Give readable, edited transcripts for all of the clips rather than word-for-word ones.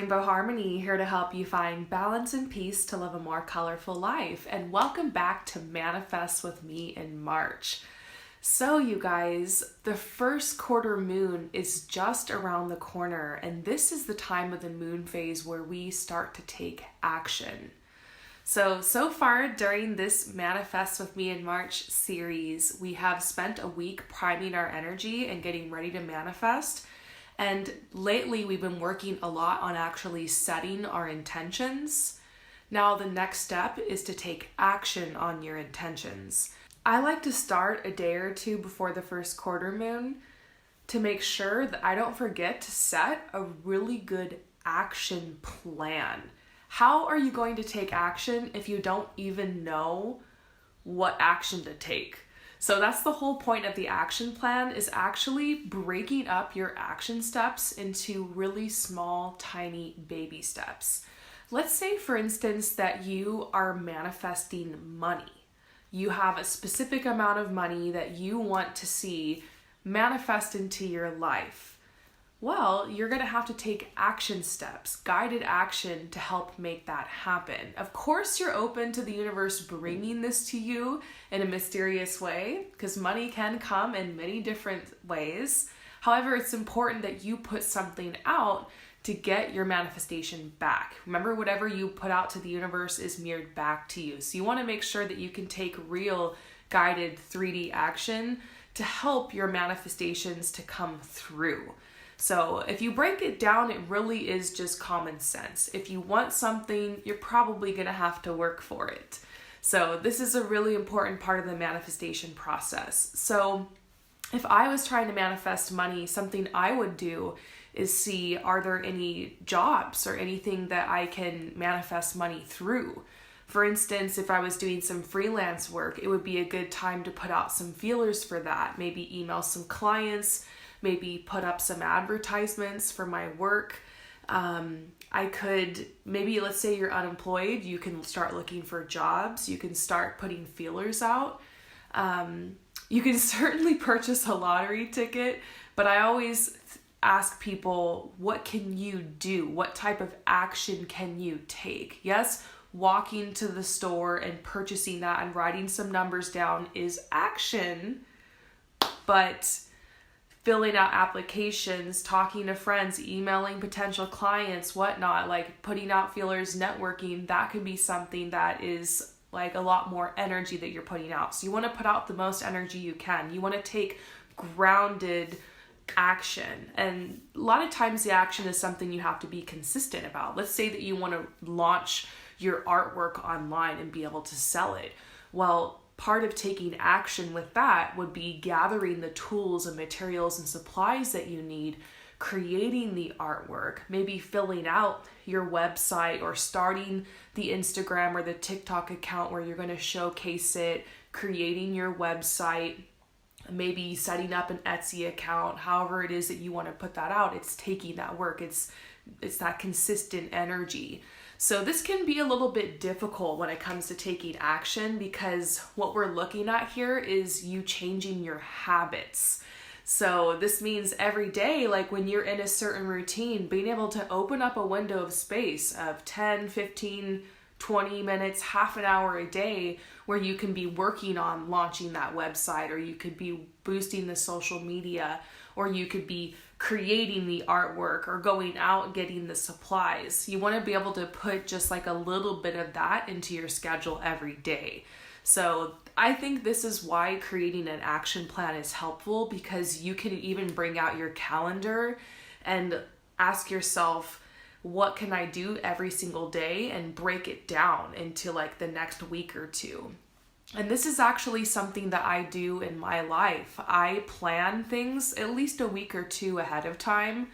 Rainbow Harmony, here to help you find balance and peace to live a more colorful life. And welcome back to Manifest with me in March. So you guys, the first quarter moon is just around the corner, and this is the time of the moon phase where we start to take action. So far during this Manifest with me in March series, we have spent a week priming our energy and getting ready to manifest. And lately we've been working a lot on actually setting our intentions. Now the next step is to take action on your intentions. I like to start a day or two before the first quarter moon to make sure that I don't forget to set a really good action plan. How are you going to take action if you don't even know what action to take? So that's the whole point of the action plan, is actually breaking up your action steps into really small, tiny baby steps. Let's say, for instance, that you are manifesting money. You have a specific amount of money that you want to see manifest into your life. Well, you're going to have to take action steps, guided action to help make that happen. Of course, you're open to the universe bringing this to you in a mysterious way, because money can come in many different ways. However, it's important that you put something out to get your manifestation back. Remember, whatever you put out to the universe is mirrored back to you. So you want to make sure that you can take real guided 3D action to help your manifestations to come through. So if you break it down, it really is just common sense. If you want something, you're probably going to have to work for it. So this is a really important part of the manifestation process. So if I was trying to manifest money, something I would do is see, are there any jobs or anything that I can manifest money through? For instance, if I was doing some freelance work, it would be a good time to put out some feelers for that. Maybe email some clients, maybe put up some advertisements for my work. I could, maybe let's say you're unemployed, you can start looking for jobs. You can start putting feelers out. You can certainly purchase a lottery ticket, but I always ask people, what can you do? What type of action can you take? Yes, walking to the store and purchasing that and writing some numbers down is action, but filling out applications, talking to friends, emailing potential clients, whatnot, like putting out feelers, networking, that could be something that is like a lot more energy that you're putting out. So you want to put out the most energy you can. You want to take grounded action. And a lot of times the action is something you have to be consistent about. Let's say that you want to launch your artwork online and be able to sell it. Well, part of taking action with that would be gathering the tools and materials and supplies that you need, creating the artwork, maybe filling out your website or starting the Instagram or the TikTok account where you're going to showcase it, creating your website, maybe setting up an Etsy account, however it is that you want to put that out. It's taking that work. It's that consistent energy. So this can be a little bit difficult when it comes to taking action, because what we're looking at here is you changing your habits. So this means every day, like when you're in a certain routine, being able to open up a window of space of 10, 15, 20 minutes, half an hour a day where you can be working on launching that website, or you could be boosting the social media, or you could be creating the artwork or going out getting the supplies. You want to be able to put just like a little bit of that into your schedule every day. So I think this is why creating an action plan is helpful, because you can even bring out your calendar and ask yourself, what can I do every single day, and break it down into like the next week or two. And this is actually something that I do in my life. I plan things at least a week or two ahead of time.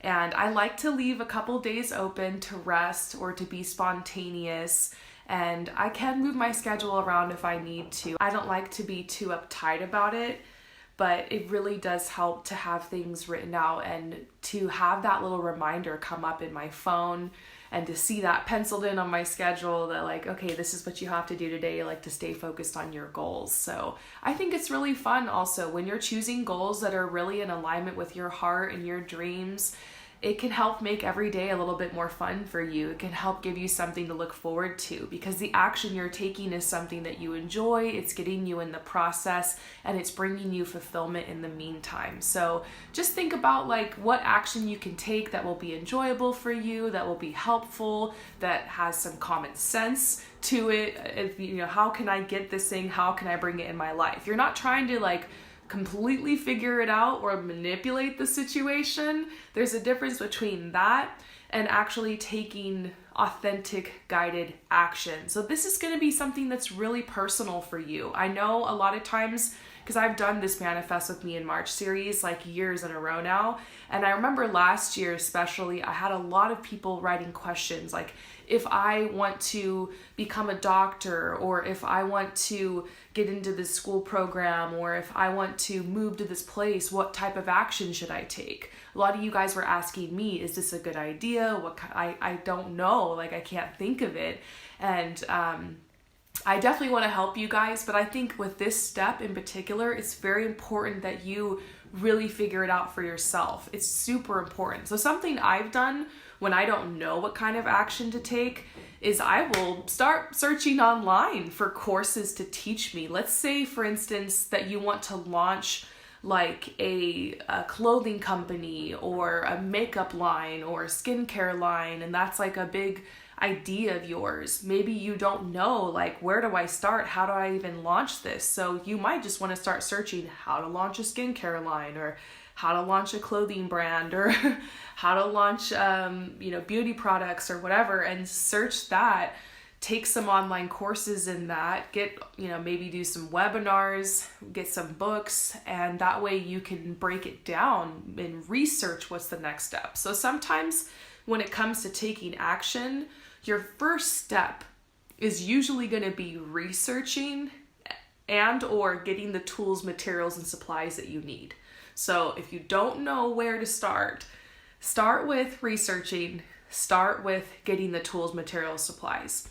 And I like to leave a couple days open to rest or to be spontaneous. And I can move my schedule around if I need to. I don't like to be too uptight about it, but it really does help to have things written out and to have that little reminder come up in my phone, and to see that penciled in on my schedule that like, okay, this is what you have to do today, like to stay focused on your goals. So I think it's really fun also when you're choosing goals that are really in alignment with your heart and your dreams. it can help make every day a little bit more fun for you. It can help give you something to look forward to, because the action you're taking is something that you enjoy, it's getting you in the process, and it's bringing you fulfillment in the meantime. So just think about like what action you can take that will be enjoyable for you, that will be helpful, that has some common sense to it. If, you know, how can I get this thing? How can I bring it in my life? You're not trying to like completely figure it out or manipulate the situation. There's a difference between that and actually taking authentic guided action. So this is going to be something that's really personal for you. I know a lot of times, because I've done this Manifest with Me in March series like years in a row now. And I remember last year especially, I had a lot of people writing questions like, if I want to become a doctor, or if I want to get into this school program, or if I want to move to this place, what type of action should I take? A lot of you guys were asking me, is this a good idea? I don't know, like I can't think of it. And I definitely want to help you guys, but I think with this step in particular, it's very important that you really figure it out for yourself. It's super important. So something I've done when I don't know what kind of action to take is I will start searching online for courses to teach me. Let's say, for instance, that you want to launch like a clothing company or a makeup line or a skincare line, and that's like a big idea of yours. Maybe you don't know, like, where do I start? How do I even launch this? So you might just want to start searching how to launch a skincare line, or how to launch a clothing brand, or how to launch, beauty products or whatever, and search that. Take some online courses in that, maybe do some webinars, get some books, and that way you can break it down and research what's the next step. So sometimes when it comes to taking action, your first step is usually going to be researching and or getting the tools, materials, and supplies that you need. So if you don't know where to start with researching, start with getting the tools, materials, supplies.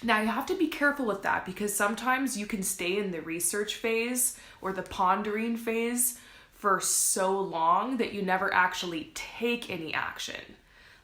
Now you have to be careful with that, because sometimes you can stay in the research phase or the pondering phase for so long that you never actually take any action.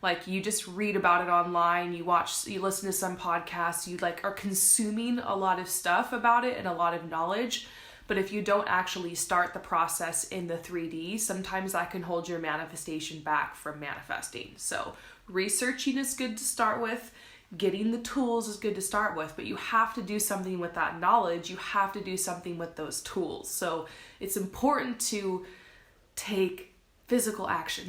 Like you just read about it online, you listen to some podcasts, you are consuming a lot of stuff about it and a lot of knowledge. But if you don't actually start the process in the 3D, sometimes that can hold your manifestation back from manifesting. So researching is good to start with. Getting the tools is good to start with, but you have to do something with that knowledge. You have to do something with those tools. So it's important to take physical action.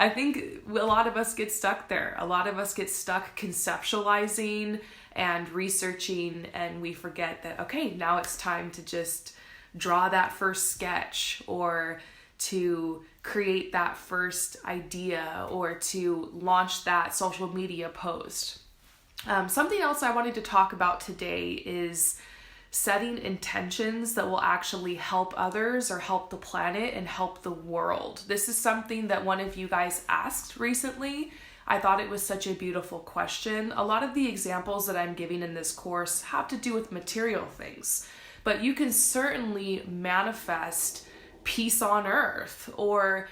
I think a lot of us get stuck there. A lot of us get stuck conceptualizing and researching, and we forget that, okay, now it's time to just draw that first sketch, or to create that first idea, or to launch that social media post. Something else I wanted to talk about today is setting intentions that will actually help others or help the planet and help the world. This is something that one of you guys asked recently. I thought it was such a beautiful question. A lot of the examples that I'm giving in this course have to do with material things, but you can certainly manifest peace on earth, or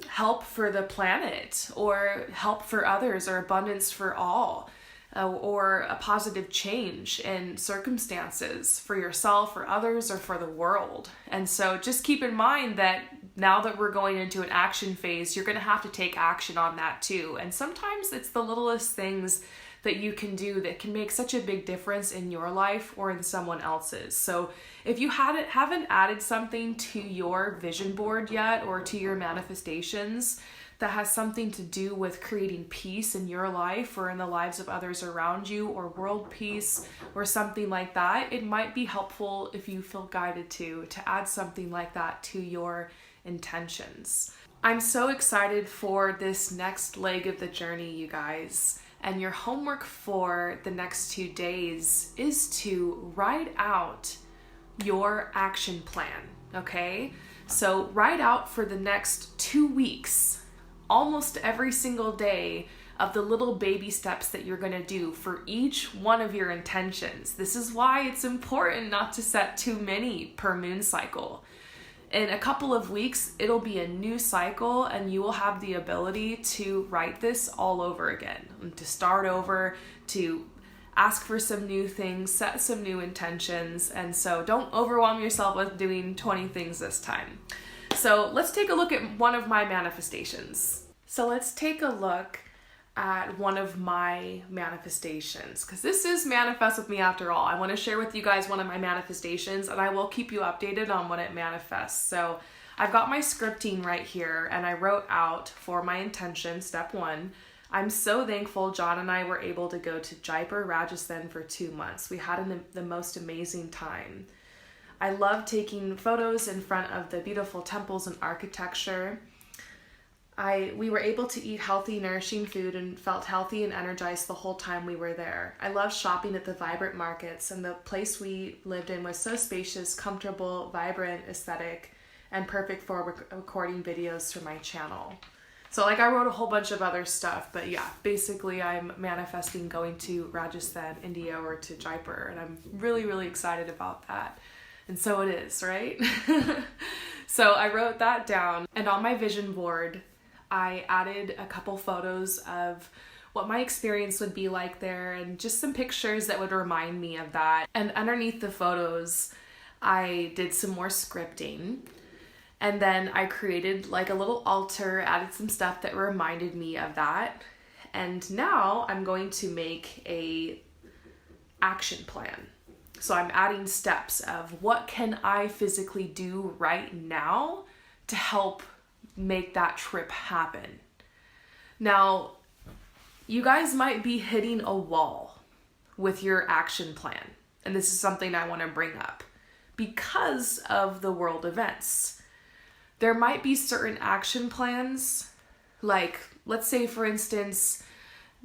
help for the planet, or help for others, or abundance for all, or a positive change in circumstances for yourself or others or for the world. And so just keep in mind that now that we're going into an action phase, you're going to have to take action on that too. And sometimes it's the littlest things that you can do that can make such a big difference in your life or in someone else's. So if you haven't added something to your vision board yet, or to your manifestations that has something to do with creating peace in your life or in the lives of others around you, or world peace or something like that, it might be helpful, if you feel guided to add something like that to your intentions. I'm so excited for this next leg of the journey, you guys. And your homework for the next 2 days is to write out your action plan, okay? So write out for the next 2 weeks, almost every single day, of the little baby steps that you're gonna do for each one of your intentions. This is why it's important not to set too many per moon cycle. In a couple of weeks, it'll be a new cycle and you will have the ability to write this all over again, to start over, to ask for some new things, set some new intentions. And so don't overwhelm yourself with doing 20 things this time. So let's take a look at one of my manifestations. So let's take a look at one of my manifestations, because this is Manifest with Me after all. I want to share with you guys one of my manifestations, and I will keep you updated on when it manifests. So I've got my scripting right here, and I wrote out for my intention, step 1. I'm so thankful John and I were able to go to Jaipur, Rajasthan for 2 months. We had the most amazing time. I love taking photos in front of the beautiful temples and architecture. We were able to eat healthy, nourishing food and felt healthy and energized the whole time we were there. I loved shopping at the vibrant markets, and the place we lived in was so spacious, comfortable, vibrant, aesthetic, and perfect for recording videos for my channel. So I wrote a whole bunch of other stuff, but yeah, basically I'm manifesting going to Rajasthan, India, or to Jaipur, and I'm really, really excited about that. And so it is, right? So I wrote that down, and on my vision board, I added a couple photos of what my experience would be like there and just some pictures that would remind me of that. And underneath the photos, I did some more scripting. And then I created like a little altar, added some stuff that reminded me of that. And now I'm going to make a action plan. So I'm adding steps of what can I physically do right now to help make that trip happen. Now, you guys might be hitting a wall with your action plan. And this is something I want to bring up because of the world events. There might be certain action plans, like let's say for instance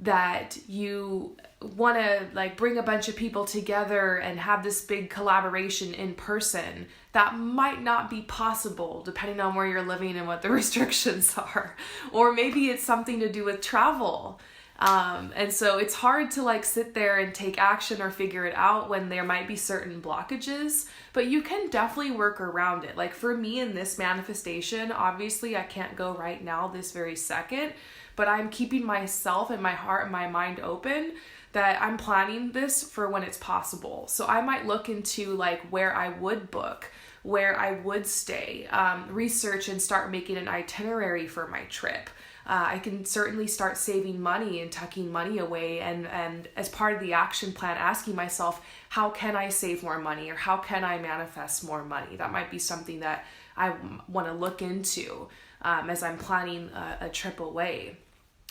that you want to bring a bunch of people together and have this big collaboration in person. That might not be possible depending on where you're living and what the restrictions are. Or maybe it's something to do with travel. And so it's hard to sit there and take action or figure it out when there might be certain blockages, but you can definitely work around it. Like for me in this manifestation, obviously I can't go right now this very second, but I'm keeping myself and my heart and my mind open that I'm planning this for when it's possible. So I might look into where I would book, where I would stay, research and start making an itinerary for my trip. I can certainly start saving money and tucking money away and as part of the action plan, asking myself, how can I save more money or how can I manifest more money? That might be something that I want to look into as I'm planning a trip away.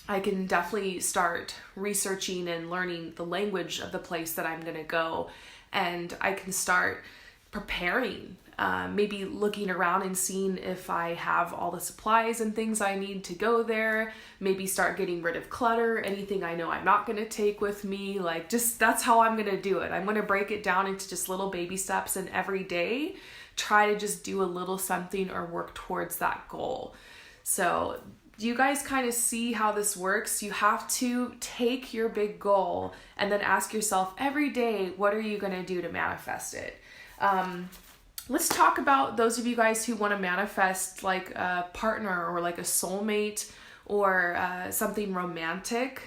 I can definitely start researching and learning the language of the place that I'm going to go, and I can start preparing. Maybe looking around and seeing if I have all the supplies and things I need to go there. Maybe start getting rid of clutter, anything I know I'm not going to take with me. That's how I'm going to do it. I'm going to break it down into just little baby steps, and every day try to just do a little something or work towards that goal. So do you guys kind of see how this works? You have to take your big goal and then ask yourself every day, what are you going to do to manifest it? Let's talk about those of you guys who want to manifest a partner or a soulmate or something romantic.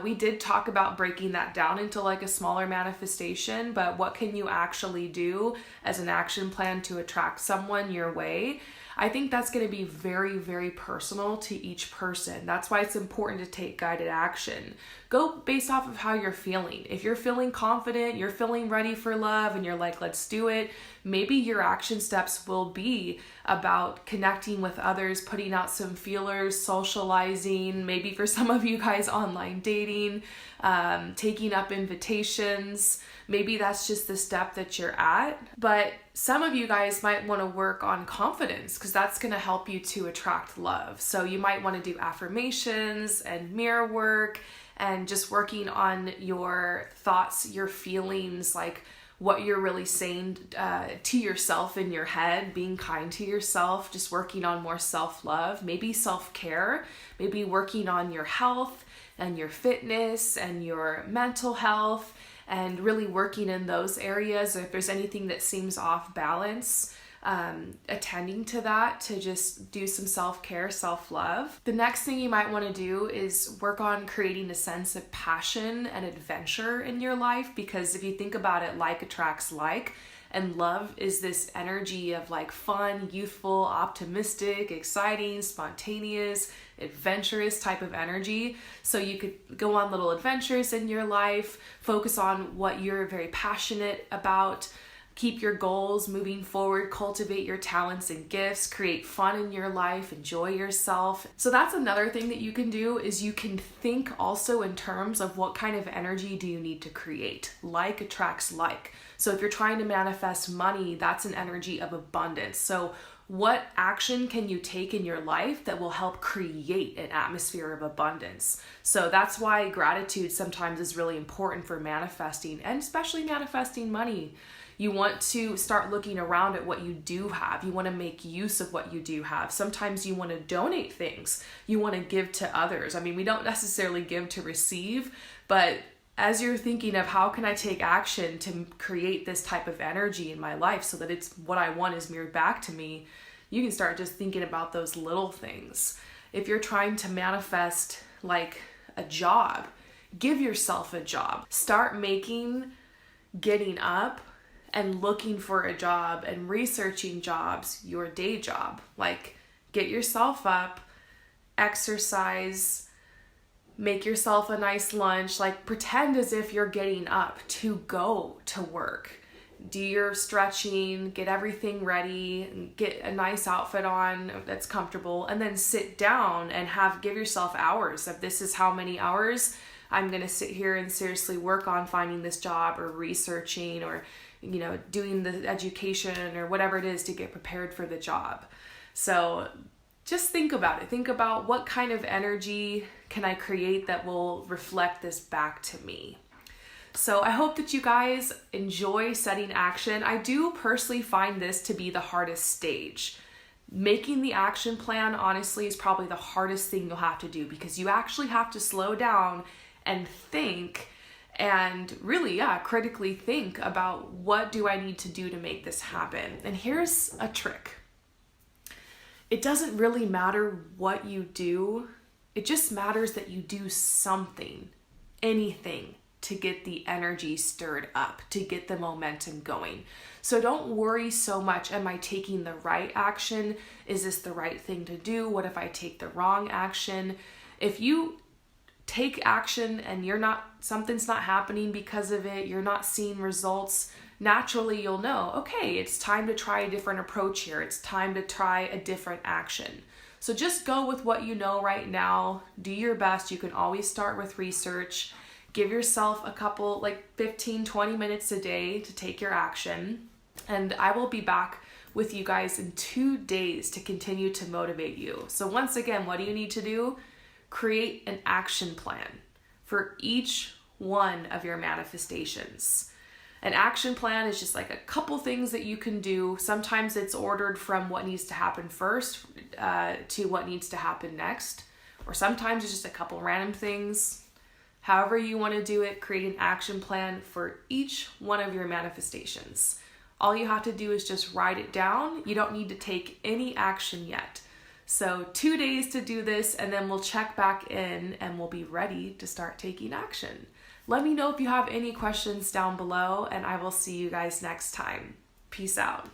We did talk about breaking that down into a smaller manifestation, but what can you actually do as an action plan to attract someone your way? I think that's going to be very, very personal to each person. That's why it's important to take guided action. Go based off of how you're feeling. If you're feeling confident, you're feeling ready for love, and you're let's do it, maybe your action steps will be about connecting with others, putting out some feelers, socializing, maybe for some of you guys online dating, taking up invitations. Maybe that's just the step that you're at. But some of you guys might want to work on confidence because that's going to help you to attract love. So you might want to do affirmations and mirror work and just working on your thoughts, your feelings, what you're really saying to yourself in your head, being kind to yourself, just working on more self-love, maybe self-care, maybe working on your health and your fitness and your mental health, and really working in those areas. If there's anything that seems off balance, attending to that, to just do some self-care, self-love. The next thing you might want to do is work on creating a sense of passion and adventure in your life, because if you think about it, like attracts like. And love is this energy of like fun, youthful, optimistic, exciting, spontaneous, adventurous type of energy. So you could go on little adventures in your life, focus on what you're very passionate about, keep your goals moving forward, cultivate your talents and gifts, create fun in your life, enjoy yourself. So that's another thing that you can do, is you can think also in terms of what kind of energy do you need to create. Like attracts like. So if you're trying to manifest money, that's an energy of abundance. So what action can you take in your life that will help create an atmosphere of abundance? So that's why gratitude sometimes is really important for manifesting, and especially manifesting money. You want to start looking around at what you do have. You want to make use of what you do have. Sometimes you want to donate things. You want to give to others. I mean, we don't necessarily give to receive, but as you're thinking of how can I take action to create this type of energy in my life so that it's what I want is mirrored back to me, you can start just thinking about those little things. If you're trying to manifest like a job, give yourself a job. Start making getting up and looking for a job and researching jobs your day job. Like, get yourself up, exercise, make yourself a nice lunch, like pretend as if you're getting up to go to work. Do your stretching, get everything ready, get a nice outfit on that's comfortable, and then sit down and give yourself hours of this is how many hours I'm gonna sit here and seriously work on finding this job or researching or doing the education or whatever it is to get prepared for the job. So just think about it. Think about what kind of energy can I create that will reflect this back to me. So I hope that you guys enjoy setting action. I do personally find this to be the hardest stage. Making the action plan, honestly, is probably the hardest thing you'll have to do, because you actually have to slow down and think and really, critically think about what do I need to do to make this happen. And here's a trick. It doesn't really matter what you do. It just matters that you do something, anything, to get the energy stirred up, to get the momentum going. So don't worry so much, am I taking the right action? Is this the right thing to do? What if I take the wrong action? If you take action and something's not happening because of it, you're not seeing results, naturally you'll know, okay, it's time to try a different approach here. It's time to try a different action. So just go with what you know right now. Do your best. You can always start with research. Give yourself a couple, 15, 20 minutes a day to take your action. And I will be back with you guys in 2 days to continue to motivate you. So once again, what do you need to do? Create an action plan for each one of your manifestations. An action plan is just like a couple things that you can do. Sometimes it's ordered from what needs to happen first to what needs to happen next. Or sometimes it's just a couple random things. However you want to do it, create an action plan for each one of your manifestations. All you have to do is just write it down. You don't need to take any action yet. So 2 days to do this, and then we'll check back in and we'll be ready to start taking action. Let me know if you have any questions down below, and I will see you guys next time. Peace out.